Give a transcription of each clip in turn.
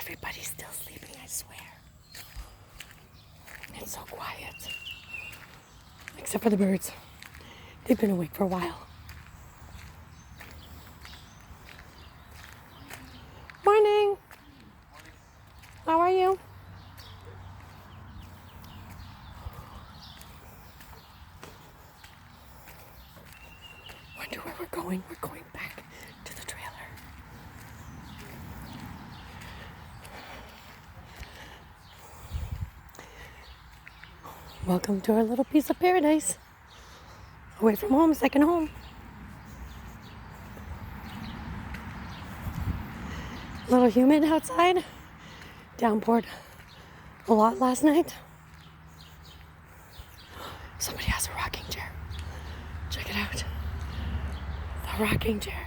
Everybody's still sleeping, I swear. It's so quiet. Except for the birds. They've been awake for a while. Morning. How are you? Wonder where we're going. We're going back to the trailer. Welcome to our little piece of paradise. Away from home, second home. A little humid outside. Downpoured a lot last night. Somebody has a rocking chair. Check it out. The rocking chair.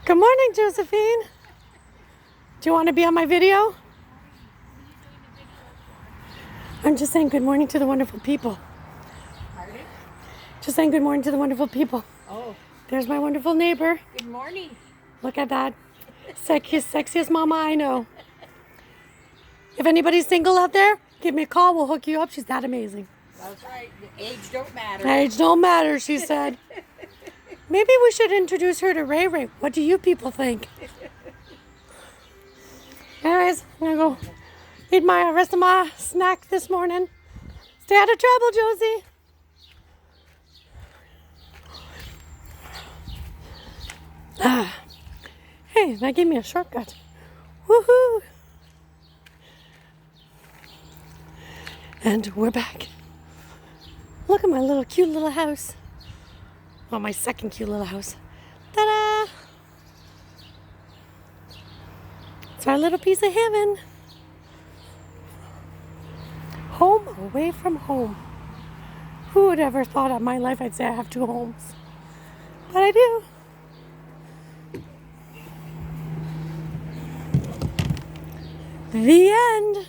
Good morning, Josephine. Do you want to be on my video? I'm just saying good morning to the wonderful people. Pardon? Just saying good morning to the wonderful people. Oh. There's my wonderful neighbor. Good morning. Look at that. Sexiest mama I know. If anybody's single out there, give me a call. We'll hook you up. She's that amazing. That's right. Age don't matter. Age don't matter, she said. Maybe we should introduce her to Ray Ray. What do you people think? Anyways, I'm going to go eat my rest of my snack this morning. Stay out of trouble, Josie. Hey, that gave me a shortcut. Woohoo! And we're back. Look at my little cute little house. Well, my second cute little house. Ta-da! It's our little piece of heaven. Home away from home. Who would ever thought of my life I'd say I have two homes? But I do. The end.